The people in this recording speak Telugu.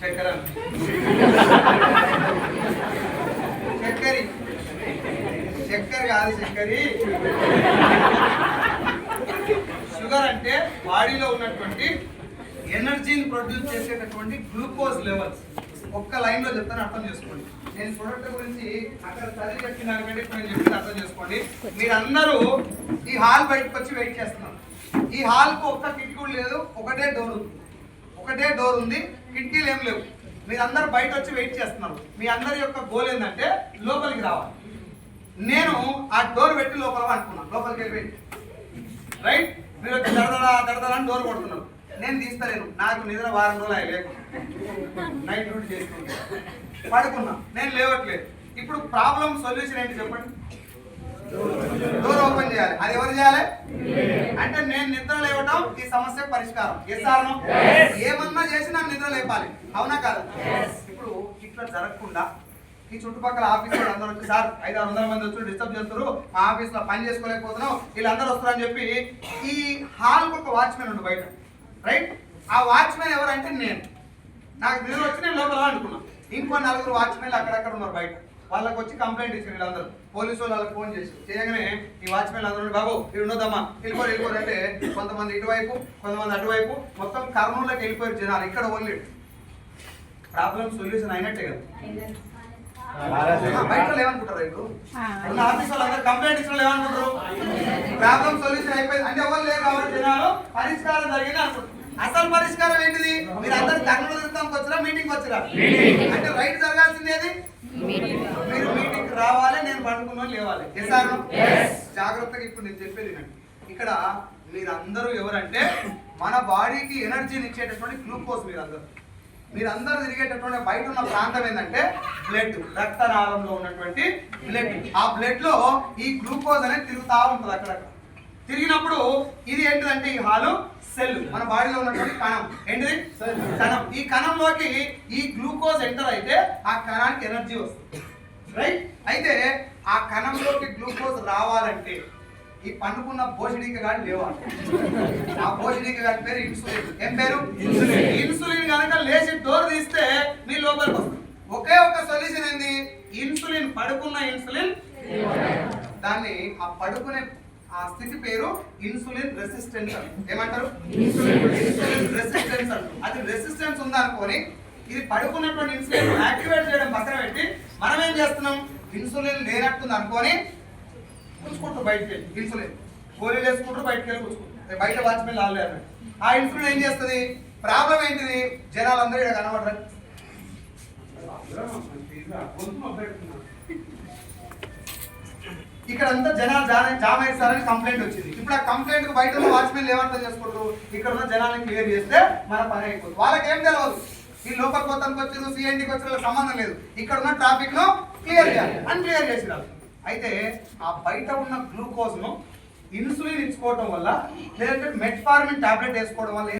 చక్కెర చక్కెరి చక్కెర కాదు చక్కెరి. షుగర్ అంటే బాడీలో ఉన్నటువంటి ఎనర్జీని ప్రొడ్యూస్ చేసేటటువంటి గ్లూకోజ్ లెవెల్స్. ఒక్క లైన్ లో చెప్తాను, అర్థం చేసుకోండి. నేను ప్రొడక్ట్ గురించి అక్కడ చదివి చెప్పిన దానికంటే ఇప్పుడు నేను చెప్పింది అర్థం చేసుకోండి. మీరందరూ ఈ హాల్ బయటకు వచ్చి వెయిట్ చేస్తున్నారు. ఈ హాల్ కు ఒక్క కిటికీ లేదు, ఒకటే డోర్ ఉంది, కిటికీలు ఏం లేవు. మీరందరూ బయట వచ్చి వెయిట్ చేస్తున్నారు. మీ అందరి యొక్క గోల్ ఏంటంటే లోపలికి రావాలి. నేను ఆ డోర్ పెట్టి లోపల అనుకున్నాను, లోపలికి వెళ్ళి రైట్. మీరు వచ్చి దడదడా అని డోర్ కొడుతున్నారు. నేను తీస్తలేను, నాకు నిద్ర వారం రోజులు అయ్యలేదు, నైట్ డ్యూటీ చేసుకుంటా పడుకున్నా, నేను లేవట్లేదు. ఇప్పుడు ప్రాబ్లం సొల్యూషన్ ఏంటి చెప్పండి? డోర్ ఓపెన్ చేయాలి. అది ఎవరు చేయాలి అంటే నేను నిద్ర లేవటం ఈ సమస్య పరిష్కారం. ఏమన్నా చేసి నాకు నిద్ర లేపాలి, అవునా కాదు? ఇప్పుడు ఇట్లా జరగకుండా ఈ చుట్టుపక్కల ఆఫీస్ వాళ్ళు అందరూ వచ్చి సార్ 500-600 మంది వచ్చి డిస్టర్బ్ చేస్తారు, మా ఆఫీస్ లో పని చేసుకోలేకపోతున్నాం, వీళ్ళందరూ వస్తారని చెప్పి ఈ హాల్ కు ఒక వాచ్మెన్ ఉండు బయట, రైట్. ఆ వాచ్మెన్ ఎవరంటే నేను. నాకు నిద్ర వచ్చి నేను లోపల అనుకున్నా. ఇంకో 4 వాచ్మెన్లు అక్కడక్కడ ఉన్నారు బయట. వాళ్ళకి వచ్చి కంప్లైంట్ ఇచ్చారు వీళ్ళందరూ. పోలీసు వాళ్ళకి ఫోన్ చేసి చేయగానే ఈ వాచ్మెన్లు అందరూ బాబు ఇక్కడ ఉండదమ్మా, వెళ్ళిపోరు అంటే కొంతమంది ఇటువైపు కొంతమంది అటువైపు మొత్తం కర్నూలులోకి వెళ్ళిపోయారు జనాలు. ఇక్కడ ఓన్లీ ప్రాబ్లం సొల్యూషన్ అయినట్టే కదా. బయట ఏమనుకుంటారు? ఇప్పుడు ఆఫీస్ వాళ్ళందరూ కంప్లైంట్ ఇచ్చిన ఏమనుకుంటారు? ప్రాబ్లం సొల్యూషన్ అయిపోయింది అంటే ఎవరు లేరు కాబట్టి జనాలు పరిష్కారం జరిగింది అనుకుంటారు. అసలు పరిష్కారం ఏంటిది? మీరు అందరూ కర్నూలు తిరుగుతానికి వచ్చిరా, మీటింగ్ వచ్చిరా? అంటే రైట్ జరగాల్సిందేది మీరు మీటింగ్ రావాలి, నేను పండుకున్నా లేవాలి. జాగ్రత్తగా ఇప్పుడు నేను చెప్పేది ఇక్కడ మీరందరూ ఎవరంటే మన బాడీకి ఎనర్జీని ఇచ్చేటటువంటి గ్లూకోజ్. మీరందరూ తిరిగేటటువంటి బయట ఉన్న ప్రాంతం ఏంటంటే బ్లడ్, రక్తనాళంలో ఉన్నటువంటి బ్లడ్. ఆ బ్లడ్ లో ఈ గ్లూకోజ్ అనేది తిరుగుతూ ఉంటుంది. అక్కడక్కడ తిరిగినప్పుడు ఇది ఏంటిదంటే ఈ హాలు సెల్, మన బాడీలో ఉన్నటువంటి కణం. ఏంటిది? కణం. ఈ కణంలోకి ఈ గ్లూకోజ్ ఎంటర్ అయితే ఆ కణానికి ఎనర్జీ వస్తుంది, రైట్. అయితే ఆ కణంలోకి గ్లూకోజ్ రావాలంటే ఈ పండుకున్న భోజనీక గాడి లేవాలి. ఆ భోజనీక గాడి పేరు ఇన్సులిన్. ఏం పేరు? ఇన్సులిన్ కనుక లేచి డోర్ తీస్తే మీ లోపలికి వస్తుంది. ఒకే ఒక సొల్యూషన్ ఏంది? ఇన్సులిన్. పడుకున్న ఇన్సులిన్, దాన్ని ఆ పడుకునే ఆ స్థితి పేరు ఇన్సులిన్ రెసిస్టెన్స్ అంటారు. ఏమంటారు? ఇన్సులిన్ రెసిస్టెన్స్ అంటారు. అది రెసిస్టెన్స్ ఉందనుకొని ఇది పడుకున్నటువంటి ఇన్సులిన్ యాక్టివేట్ చేయడం పక్కన పెట్టి మనం ఏం చేస్తున్నాం? ఇన్సులిన్ లేనట్టుంది అనుకొని కూర్చుకుంటారు బయటకు వెళ్ళి. ఇన్సులిన్ గోళీలు వేసుకుంటారు, బయటకు వెళ్ళి కూర్చుకుంటారు. బయట వాచ్మెన్ లాగలేరు. ఆ ఇన్సులిన్ ఏం చేస్తుంది? ప్రాబ్లం ఏంటిది? జనాలందరూ ఇక్కడ కనబడరు. ఇక్కడ అంతా జనాలు జామ్ అయ్యారని కంప్లైంట్ వచ్చింది. ఇప్పుడు ఆ కంప్లైంట్ కు బయట ఉన్న వాచ్మెన్ ఏమర్థం చేసుకుంటారు? ఇక్కడ ఉన్న జనాలను క్లియర్ చేస్తే మన పని అయిపోతుంది. వాళ్ళకి ఏం తెలియదు, ఈ లోకల్ కొత్తకి వచ్చారు, సిఎన్టీకి వచ్చారు, సంబంధం లేదు. ఇక్కడ ఉన్న ట్రాఫిక్ ను క్లియర్ చేయాలి అని క్లియర్ చేసినారు. అయితే ఆ బయట ఉన్న గ్లూకోజ్ ను ఇన్సులిన్ ఇచ్చుకోవడం వల్ల లేదంటే మెట్ఫార్మిన్ టాబ్లెట్ వేసుకోవడం వల్ల